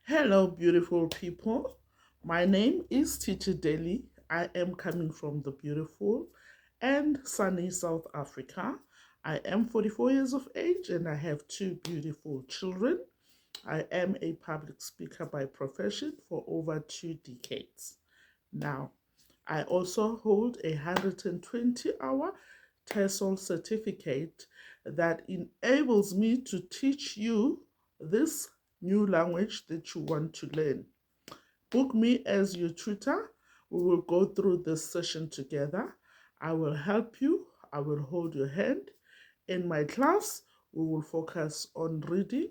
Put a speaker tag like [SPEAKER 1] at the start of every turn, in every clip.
[SPEAKER 1] Hello, beautiful people. My name is Titi Deli. I am coming from the beautiful and sunny South Africa. I am 44 years of age and I have two beautiful children. I am a public speaker by profession for over 2 decades. Now, I also hold a 120-hour TESOL certificate that enables me to teach you this new language that you want to learn. Book me as your tutor. We will go through this session together. I will help you. I will hold your hand. In my class, we will focus on reading,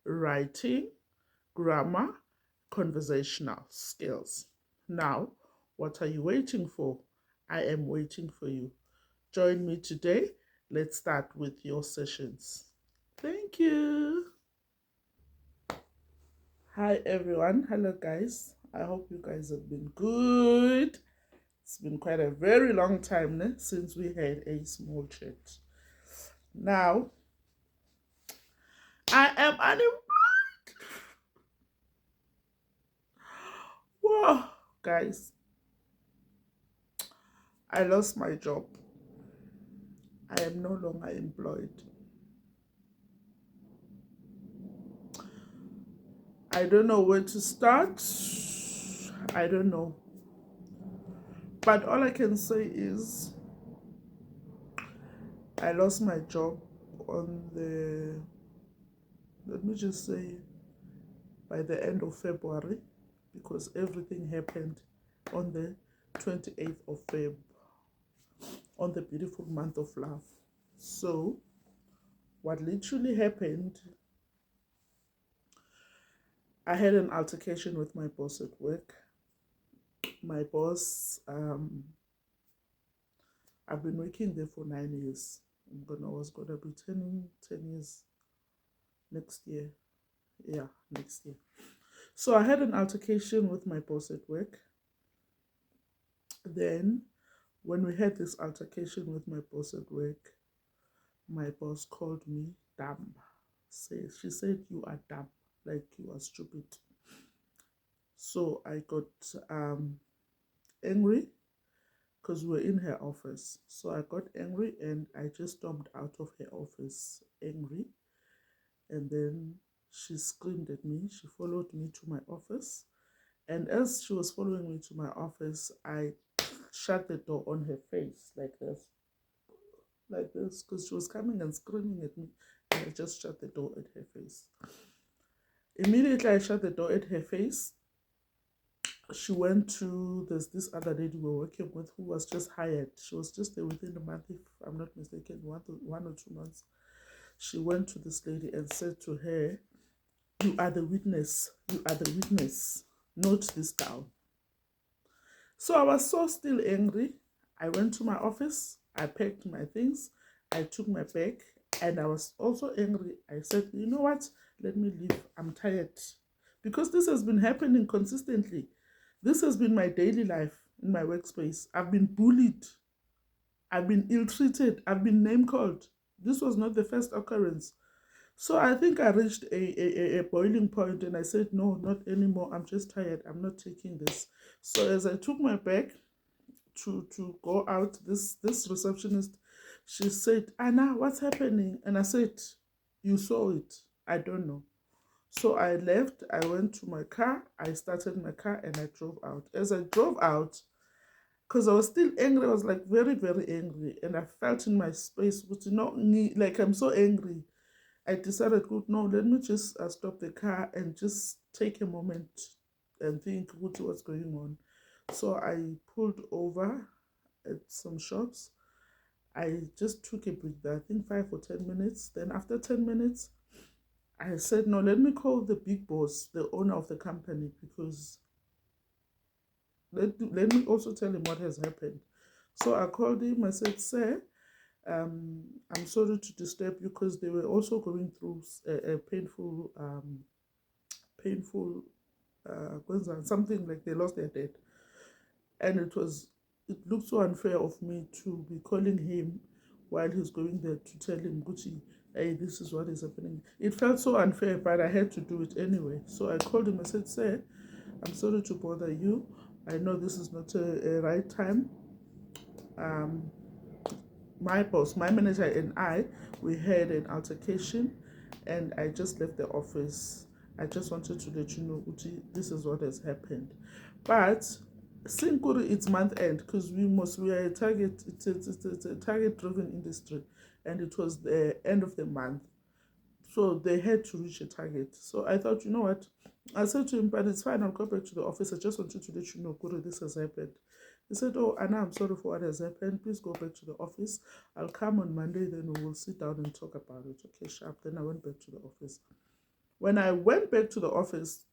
[SPEAKER 1] writing, grammar, conversational skills. Now, what are you waiting for? I am waiting for you. Join me today. Let's start with your sessions. Thank you. Hi, everyone. Hello, guys. I hope you guys have been good. It's been quite a very long time since we had a small chat. Now, I am unemployed. Whoa, guys, I lost my job. I am no longer employed. I don't know where to start. I don't know. But all I can say is I lost my job on let me just say, by the end of February, because everything happened on the 28th of Feb, on the beautiful month of love. So, what literally happened, I had an altercation with my boss at work. My boss, I've been working there for 9 years. I was gonna be turning 10 years next year. Yeah, next year. So I had an altercation with my boss at work. Then, when we had this altercation with my boss at work, my boss called me dumb. She said, "You are dumb, like you are stupid." So I got angry because we were in her office. So I got angry and I just stormed out of her office angry. And then she screamed at me. She followed me to my office. And as she was following me to my office, I shut the door on her face like this, because she was coming and screaming at me. And I just shut the door at her face. Immediately, I shut the door at her face. She went to, there's this other lady we were working with who was just hired. She was just there within a month, if I'm not mistaken, 1 or 2 months. She went to this lady and said to her, "You are the witness. You are the witness. Note this down." So I was so still angry. I went to my office. I packed my things. I took my bag. And I was also angry. I said, "You know what? Let me leave. I'm tired." Because this has been happening consistently. This has been my daily life in my workspace. I've been bullied. I've been ill-treated. I've been name-called. This was not the first occurrence. So I think I reached a boiling point and I said, "No, not anymore. I'm just tired. I'm not taking this." So as I took my bag to go out, this receptionist, she said, "Anna, what's happening?" And I said, "You saw it. I don't know." So I left, I went to my car, I started my car and I drove out. As I drove out, because I was still angry, I was like very, very angry. And I felt in my space, but like I'm so angry. I decided, good, no, let me just stop the car and just take a moment and think what's going on. So I pulled over at some shops. I just took a break there, I think 5 or 10 minutes. Then after 10 minutes, I said, "No, let me call the big boss, the owner of the company, because let me also tell him what has happened." So I called him. I said, "Sir, I'm sorry to disturb you," because they were also going through a painful, something like they lost their dad. And it looked so unfair of me to be calling him while he's going there to tell him, "Gucci, hey, this is what is happening. It felt so unfair, but I had to do it anyway. So I called him. I said, sir, I'm sorry to bother you. I know this is not a right time. Um, my boss, my manager, and I, we had an altercation, and I just left the office. I just wanted to let you know, Uti, this is what has happened. But Sinkuri, it's month end because we are a target. It's a target driven industry, and it was the end of the month, so they had to reach a target. So I thought, you know what? I said to him, but it's fine. I'll go back to the office. I just wanted to let you know, Kuru, this has happened. He said, oh, Anna, I'm sorry for what has happened. Please go back to the office. I'll come on Monday, then we will sit down and talk about it. Okay, sharp. Then I went back to the office. When I went back to the office,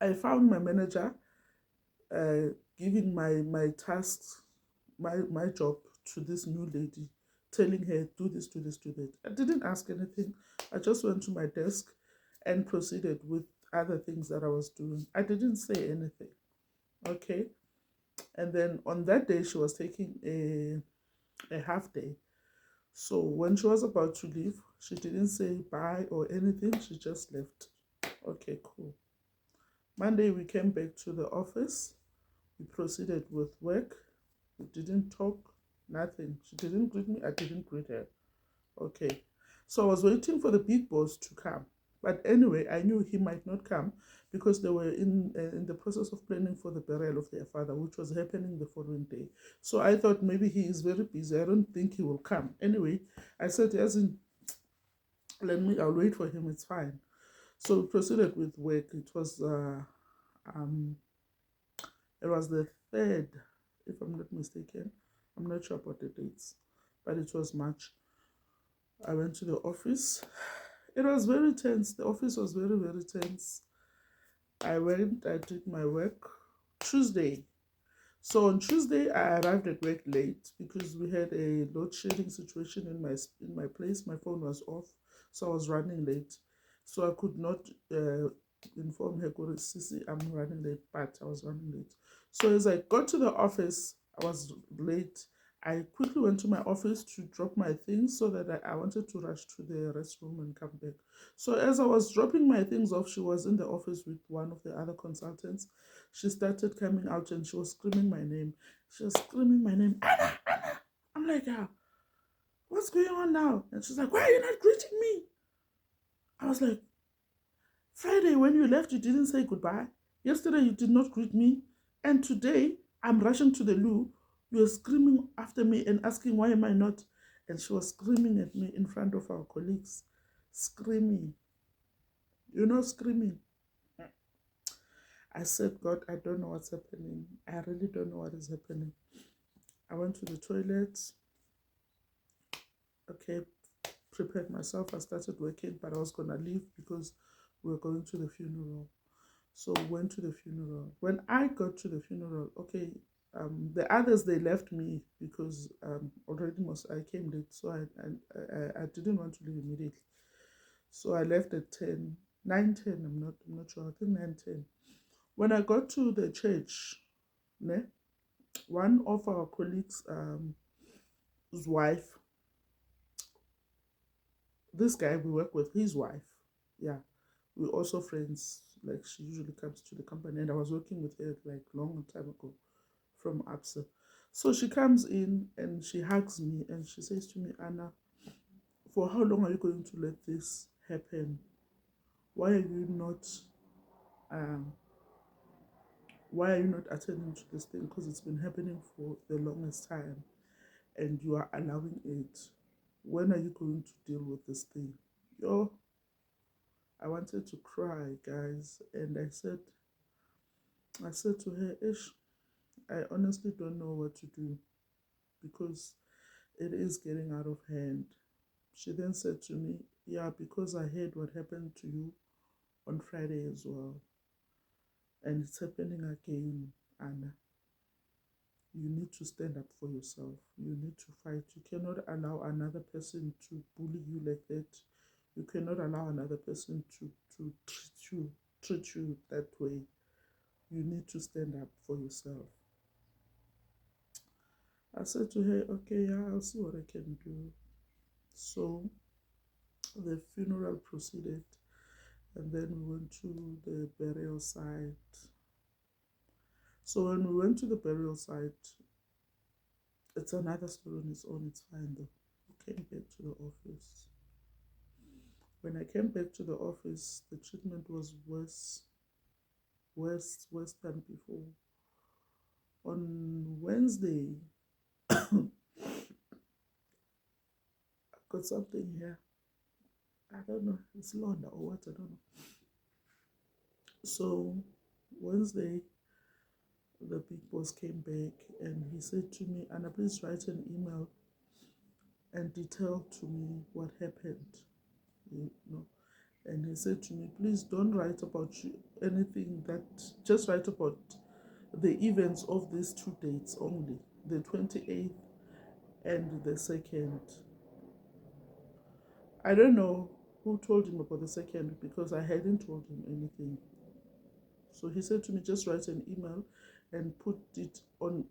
[SPEAKER 1] I found my manager uh, giving my tasks, my job to this new lady, telling her, do this, do this, do that. I didn't ask anything. I just went to my desk and proceeded with other things that I was doing. I didn't say anything. Okay. And then on that day, she was taking a half day. So when she was about to leave, she didn't say bye or anything. She just left. Okay, cool. Monday, we came back to the office. We proceeded with work. We didn't talk, nothing. She didn't greet me. I didn't greet her. Okay. So I was waiting for the big boss to come. But anyway, I knew he might not come because they were in the process of planning for the burial of their father, which was happening the following day. So I thought maybe he is very busy. I don't think he will come. Anyway, I said, yes, I'll wait for him. It's fine. So we proceeded with work. Um, it was the third, if I'm not mistaken. I'm not sure about the dates, but it was March. I went to the office. It was very tense. The office was very, very tense. I went, I did my work Tuesday. So on Tuesday, I arrived at work late because we had a load shedding situation in my place. My phone was off, so I was running late. So I could not inform her, Sisi, I'm running late, but I was running late. So as I got to the office, I was late. I quickly went to my office to drop my things so that I wanted to rush to the restroom and come back. So as I was dropping my things off, she was in the office with one of the other consultants. She started coming out and she was screaming my name. She was screaming my name, Anna, Anna. I'm like, what's going on now? And she's like, why are you not greeting me? I was like, Friday, when you left, you didn't say goodbye. Yesterday, you did not greet me. And today, I'm rushing to the loo. You're screaming after me and asking, why am I not? And she was screaming at me in front of our colleagues. Screaming. You know, screaming. I said, God, I don't know what's happening. I really don't know what is happening. I went to the toilet. Okay, prepared myself. I started working, but I was going to leave because we were going to the funeral. So went to the funeral. When I got to the funeral, okay, the others, they left me because already I came late, so I didn't want to leave immediately. So I left at 10, 9:10. I'm not sure. I think 9:10. When I got to the church, ne, one of our colleagues' his wife, this guy we work with, his wife, yeah, we're also friends. Like she usually comes to the company, and I was working with her like long time ago from ABSA. So she comes in and she hugs me and she says to me, Anna, for how long are you going to let this happen? Why are you not um, why are you not attending to this thing? Because it's been happening for the longest time and you are allowing it. When are you going to deal with this thing? Yo, I wanted to cry, guys, and I said to her, Ish, I honestly don't know what to do because it is getting out of hand. She then said to me, yeah, because I heard what happened to you on Friday as well. And it's happening again, Anna. You need to stand up for yourself. You need to fight. You cannot allow another person to bully you like that. You cannot allow another person to treat you that way. You need to stand up for yourself. I said to her, okay, yeah, I'll see what I can do. So The funeral proceeded, and then we went to the burial site. So when we went to the burial site, it's another story on its own. It's fine though. We came back to the office. When I came back to the office, the treatment was worse than before. On Wednesday, I got something here. I don't know. It's Londa or what? I don't know. So Wednesday, the big boss came back and he said to me, Anna, please write an email and detail to me what happened. You know. And he said to me, please don't write about anything just write about the events of these 2 dates only, the 28th and the 2nd. I don't know who told him about the 2nd because I hadn't told him anything. So he said to me, just write an email and put it on,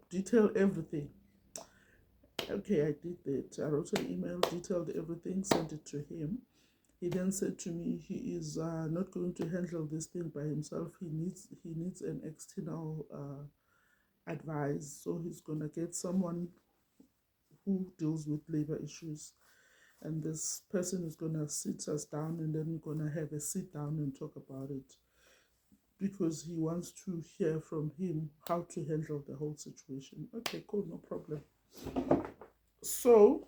[SPEAKER 1] detail everything. Okay, I did that. I wrote an email, detailed everything, sent it to him. He then said to me he is not going to handle this thing by himself. He needs an external advice. So he's gonna get someone who deals with labor issues, and this person is gonna sit us down, and then we're gonna have a sit down and talk about it, because he wants to hear from him how to handle the whole situation. Okay, cool, no problem. So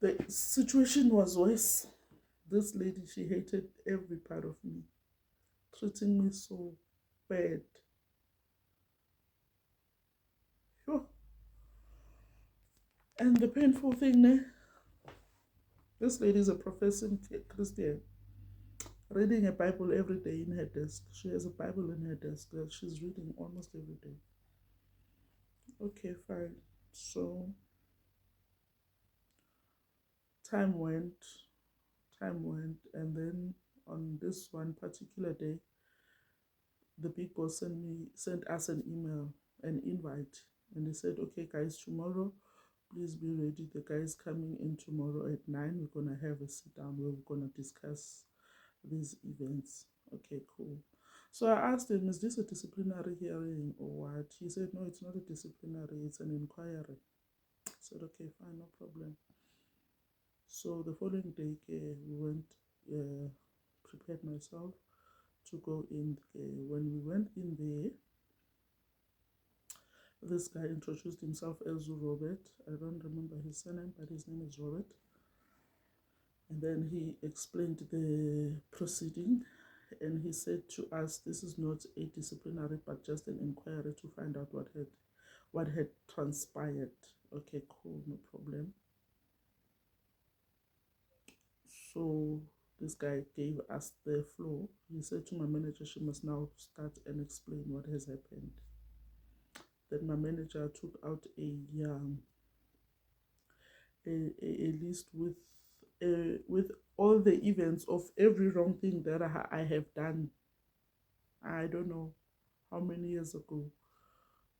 [SPEAKER 1] the situation was worse. This lady, she hated every part of me, treating me so bad. Oh. And the painful thing, this lady is a professing Christian, reading a Bible every day in her desk. She has a Bible in her desk that she's reading almost every day. Okay, fine. So time went, and then on this one particular day, the big boss sent us an email, an invite, and they said, okay guys, tomorrow please be ready. The guy is coming in tomorrow at 9. We're gonna have a sit down where we're gonna discuss these events. Okay, cool. So I asked him, is this a disciplinary hearing or what? He said, no, it's not a disciplinary, it's an inquiry. I said, okay, fine, no problem. So the following day, we went, prepared myself to go in. When we went in there, this guy introduced himself as Robert. I don't remember his surname, but his name is Robert. And then he explained the proceeding, and he said to us, this is not a disciplinary but just an inquiry to find out what had transpired. Okay, cool, no problem. So this guy gave us the floor. He said to my manager, she must now start and explain what has happened. Then my manager took out a list with all the events of every wrong thing that I have done. I don't know how many years ago.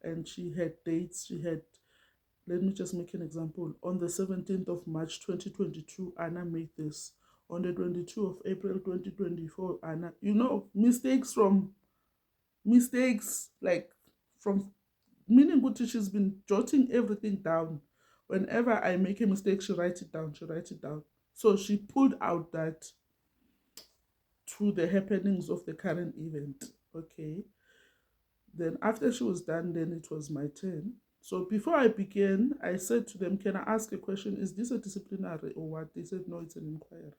[SPEAKER 1] And she had dates. She had, let me just make an example. On the 17th of March 2022, Anna made this. On the 22nd of April 2024, Anna, mistakes, like from meaning good. She's been jotting everything down. Whenever I make a mistake, she writes it down. So she pulled out that to the happenings of the current event. Okay. Then after she was done, then it was my turn. So before I began, I said to them, can I ask a question? Is this a disciplinary or what? They said, no, it's an inquiry.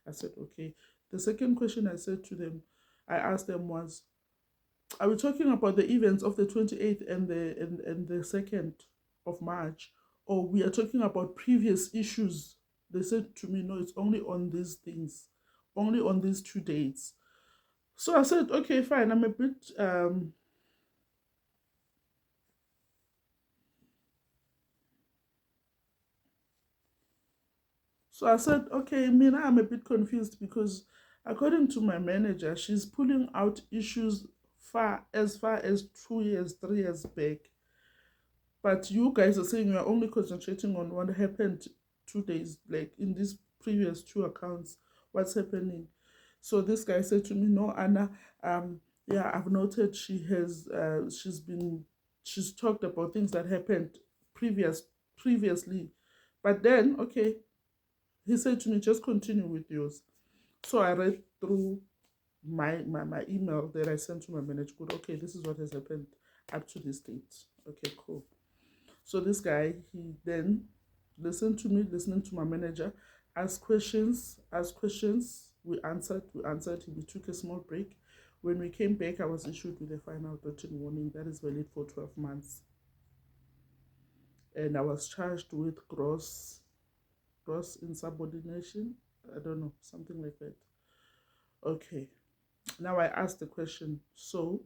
[SPEAKER 1] I said, okay. The second question I said to them, I asked them was, are we talking about the events of the 28th and the 2nd of March? Or we are talking about previous issues? They said to me, no, it's only on these things, only on these 2 dates. So I said, okay, fine. I'm a bit So I said, okay, Mina, I'm a bit confused because according to my manager, she's pulling out issues as far as 2 years, 3 years back. But you guys are saying you're only concentrating on what happened 2 days, like in these previous 2 accounts, what's happening? So this guy said to me, no, Anna, yeah, I've noted she's talked about things that happened previously. But then, okay, he said to me, just continue with yours. So I read through my email that I sent to my manager. Good, okay, this is what has happened up to this date. Okay, cool. So this guy, he then listened to me, listening to my manager, asked questions. We answered. We took a small break. When we came back, I was issued with a final written warning that is valid for 12 months. And I was charged with gross insubordination. I don't know, something like that. Okay. Now I asked the question, so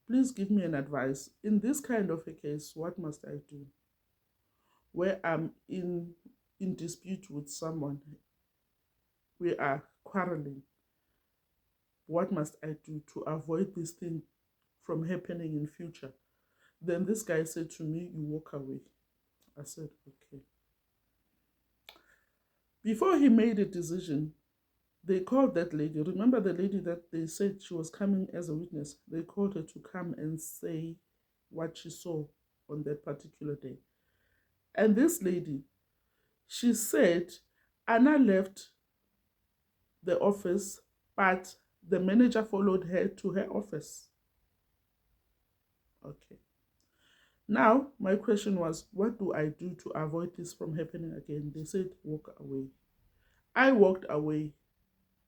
[SPEAKER 1] please give me an advice. In this kind of a case, what must I do? Where I'm in dispute with someone, we are quarreling. What must I do to avoid this thing from happening in future? Then this guy said to me, you walk away. I said, okay. Before he made a decision, they called that lady. Remember the lady that they said she was coming as a witness? They called her to come and say what she saw on that particular day. And this lady, she said, Anna left the office, but the manager followed her to her office. Okay. Now, my question was, what do I do to avoid this from happening again? They said, walk away. I walked away,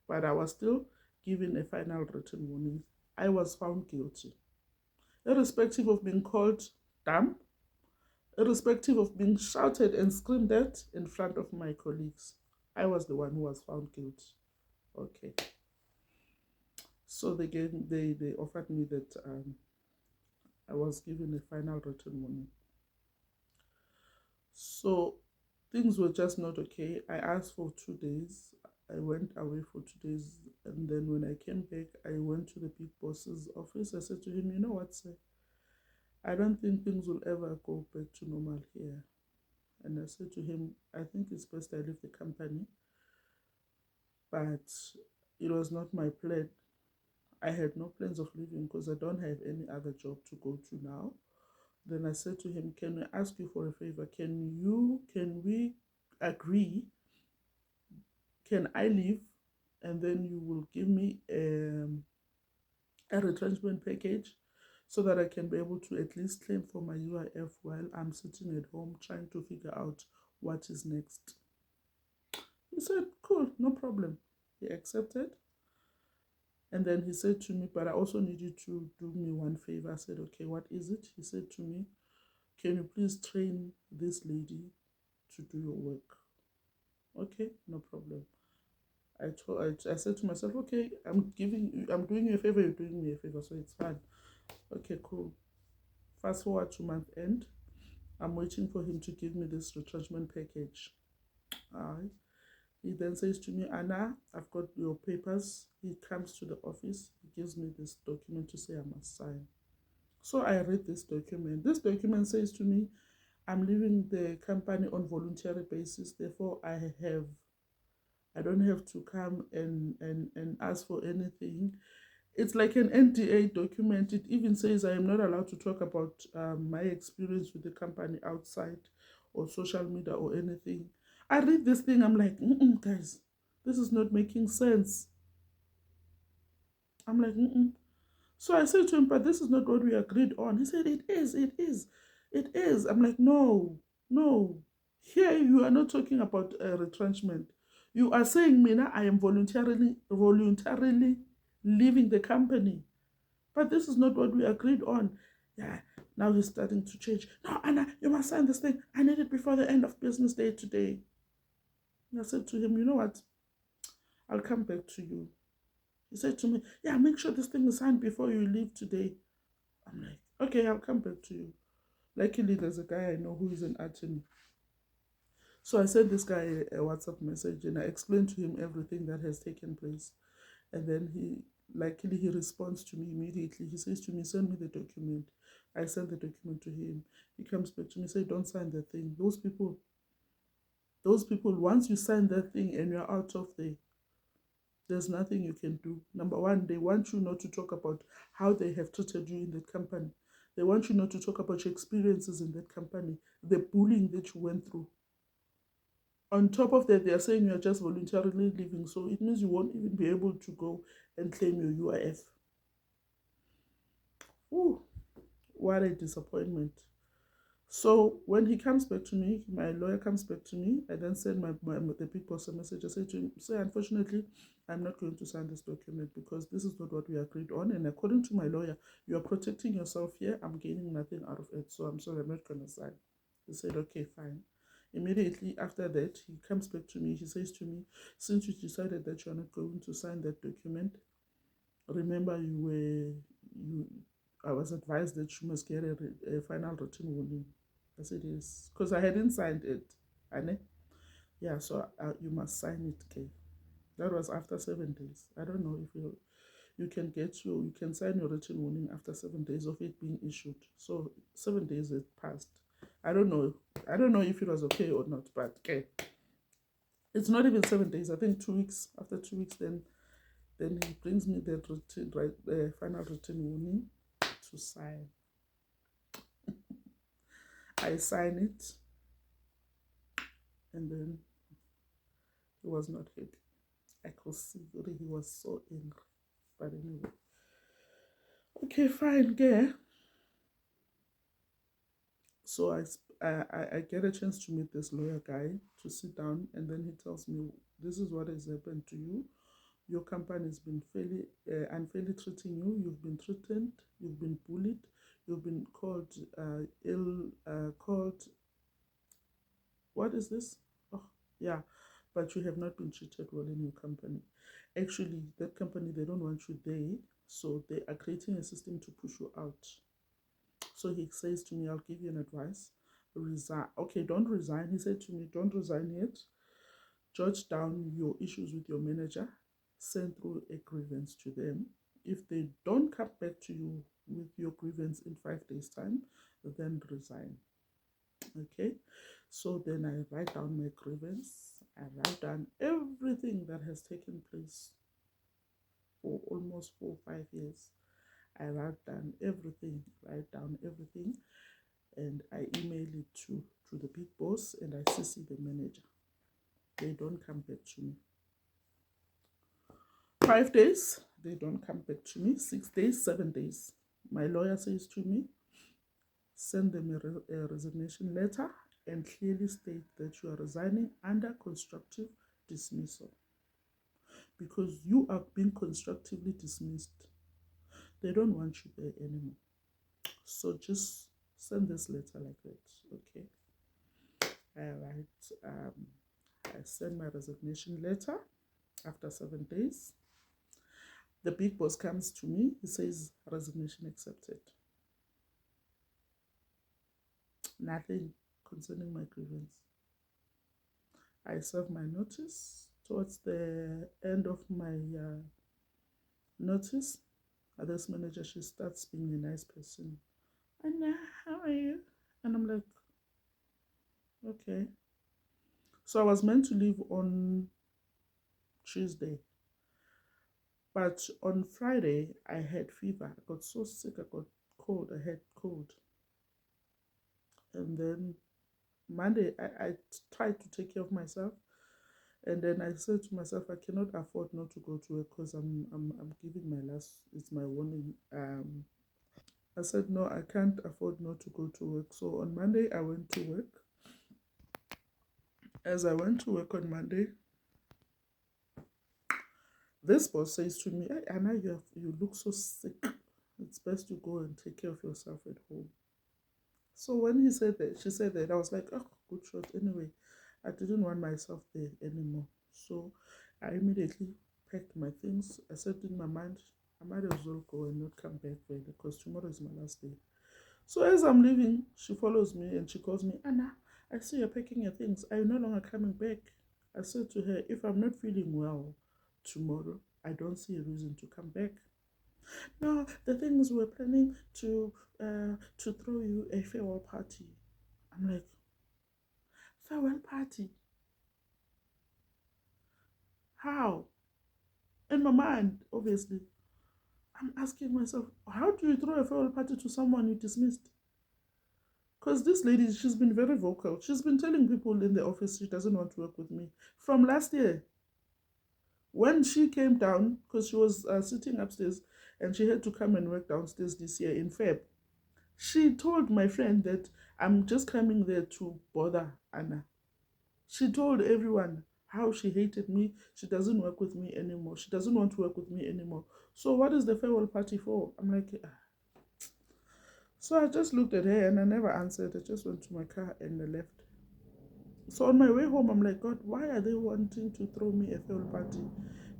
[SPEAKER 1] but I was still given a final written warning. I was found guilty. Irrespective of being called dumb, irrespective of being shouted and screamed at in front of my colleagues, I was the one who was found guilty. Okay. So they offered me that I was given a final written warning. So things were just not okay. I asked for 2 days. I went away for 2 days, and then when I came back, I went to the big boss's office. I said to him, you know what, sir? I don't think things will ever go back to normal here. And I said to him, I think it's best I leave the company. But it was not my plan. I had no plans of leaving because I don't have any other job to go to now. Then I said to him, can I ask you for a favor? Can we agree? Can I leave? And then you will give me a retrenchment package so that I can be able to at least claim for my UIF while I'm sitting at home trying to figure out what is next. He said, cool, no problem. He accepted. And then he said to me, but I also need you to do me one favor. I said, okay, what is it? He said to me, can you please train this lady to do your work? Okay, no problem. I said to myself, okay, I'm doing you a favor, you're doing me a favor, so it's fine. Okay, cool. Fast forward to month end. I'm waiting for him to give me this retrenchment package. He then says to me, Anna, I've got your papers. He comes to the office. He gives me this document to say I must sign. So I read this document. This document says to me, I'm leaving the company on voluntary basis. Therefore, I don't have to come and ask for anything. It's like an NDA document. It even says I am not allowed to talk about my experience with the company outside or social media or anything. I read this thing, I'm like, guys, this is not making sense. I'm like, So I said to him, but this is not what we agreed on. He said, it is. It is. I'm like, no. Here you are not talking about retrenchment. You are saying, Mina, I am voluntarily leaving the company. But this is not what we agreed on. Yeah, now he's starting to change. No, Anna, you must sign this thing. I need it before the end of business day today. And I said to him, you know what? I'll come back to you. He said to me, yeah, make sure this thing is signed before you leave today. I'm like, okay, I'll come back to you. Luckily, there's a guy I know who is an attorney. So I sent this guy a WhatsApp message and I explained to him everything that has taken place. And then he responds to me immediately. He says to me, send me the document. I send the document to him. He comes back to me, say, don't sign the thing. Those people, Those people, once you sign that thing and you're out of there, there's nothing you can do. Number one, they want you not to talk about how they have treated you in that company. They want you not to talk about your experiences in that company, the bullying that you went through. On top of that, they are saying you're just voluntarily leaving, so it means you won't even be able to go and claim your UIF. Ooh, what a disappointment. So when he comes back to me, my lawyer comes back to me, I then send the big boss a message. I say to him, say, unfortunately, I'm not going to sign this document because this is not what we agreed on. And according to my lawyer, you are protecting yourself here. I'm gaining nothing out of it. So I'm sorry, I'm not going to sign. He said, okay, fine. Immediately after that, he comes back to me. He says to me, since you decided that you are not going to sign that document, remember I was advised that you must get a final written warning. I said yes, because I hadn't signed it. And yeah, so you must sign it. Okay, that was after 7 days. I don't know if you can sign your written warning after 7 days of it being issued. So 7 days had passed. I don't know. I don't know if it was okay or not, but okay. It's not even 7 days. I think 2 weeks. After 2 weeks, then he brings me that final written warning to sign. I sign it, and then he was not happy. I could see that he was so angry. But anyway, okay, fine, yeah. So I get a chance to meet this lawyer guy to sit down, and then he tells me, this is what has happened to you. Your company has been unfairly treating you. You've been threatened. You've been bullied. You've been called called. What is this? Oh, yeah, but you have not been treated well in your company. Actually, that company, they don't want you there, so they are creating a system to push you out. So he says to me, I'll give you an advice. Resign. Okay, don't resign. He said to me, don't resign yet. Jot down your issues with your manager. Send through a grievance to them. If they don't come back to you with your grievance in 5 days' time, then resign. Okay, so then I write down my grievance. I write down everything that has taken place for almost 4 or 5 years. I write down everything, and I email it to the big boss, and I CC the manager. They don't come back to me. 5 days, they don't come back to me. 6 days, 7 days. My lawyer says to me, send them a resignation letter and clearly state that you are resigning under constructive dismissal because you are being constructively dismissed. They don't want you there anymore. So just send this letter like that, okay? I send my resignation letter after 7 days. The big boss comes to me. He says, resignation accepted. Nothing concerning my grievance. I serve my notice. Towards the end of my notice, this manager, she starts being a nice person. And how are you? And I'm like, okay. So I was meant to leave on Tuesday. But on Friday, I had fever. I got so sick. I got cold. I had cold. And then Monday, I tried to take care of myself. And then I said to myself, I cannot afford not to go to work because I'm giving my last, it's my warning. I said, no, I can't afford not to go to work. So on Monday, I went to work. As I went to work on Monday, this boss says to me, hey, Anna, you look so sick. It's best to go and take care of yourself at home. So when he said that, she said that, I was like, oh, good shot. Anyway, I didn't want myself there anymore. So I immediately packed my things. I said in my mind, I might as well go and not come back there because tomorrow is my last day. So as I'm leaving, she follows me and she calls me, Anna, I see you're packing your things. Are you no longer coming back? I said to her, if I'm not feeling well tomorrow, I don't see a reason to come back. No, the thing is we're planning to throw you a farewell party. I'm like, farewell party? How? In my mind, obviously, I'm asking myself, how do you throw a farewell party to someone you dismissed? Because this lady, she's been very vocal. She's been telling people in the office she doesn't want to work with me from last year. When she came down, because she was sitting upstairs and she had to come and work downstairs this year in Feb, she told my friend that I'm just coming there to bother Anna. She told everyone how she hated me. She doesn't work with me anymore. She doesn't want to work with me anymore. So what is the farewell party for? I'm like, ah. So I just looked at her and I never answered. I just went to my car and I left. So on my way home, I'm like, God, why are they wanting to throw me a farewell party?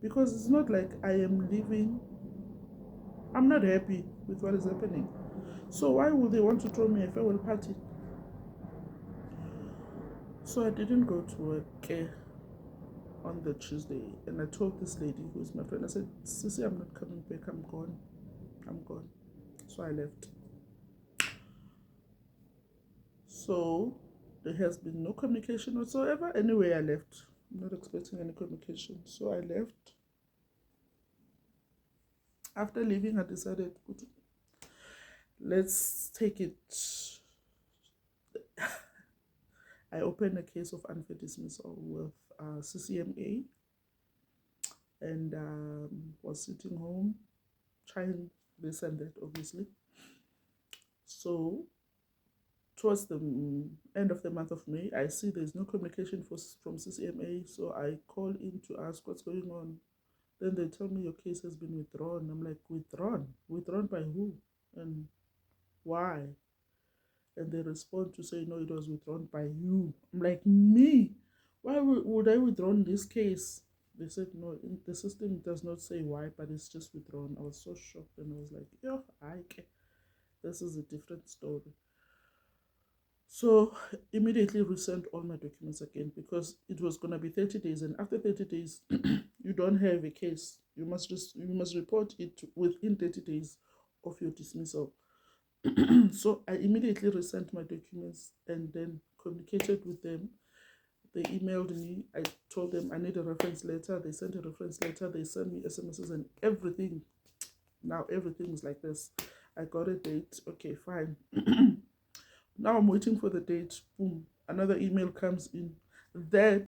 [SPEAKER 1] Because it's not like I am leaving. I'm not happy with what is happening. So why would they want to throw me a farewell party? So I didn't go to work on the Tuesday, and I told this lady who is my friend, I said, Sissy, I'm not coming back. I'm gone. I'm gone. So I left. So there has been no communication whatsoever. Anyway, I left. I'm not expecting any communication. So I left. After leaving, I decided, let's take it. I opened a case of unfair dismissal with CCMA and was sitting home trying this and that, obviously. So towards the end of the month of May, I see there's no communication from CCMA, so I call in to ask what's going on. Then they tell me your case has been withdrawn. I'm like, withdrawn? Withdrawn by who? And why? And they respond to say, no, it was withdrawn by you. I'm like, me? Why would I withdraw this case? They said, no, the system does not say why, but it's just withdrawn. I was so shocked and I was like, yo, this is a different story. So immediately resent all my documents again because it was going to be 30 days. And after 30 days, you don't have a case. You must report it within 30 days of your dismissal. So I immediately resent my documents and then communicated with them. They emailed me. I told them I need a reference letter. They sent a reference letter. They sent me SMSs and everything. Now everything is like this. I got a date. Okay, fine. Now I'm waiting for the date. Boom. Another email comes in. That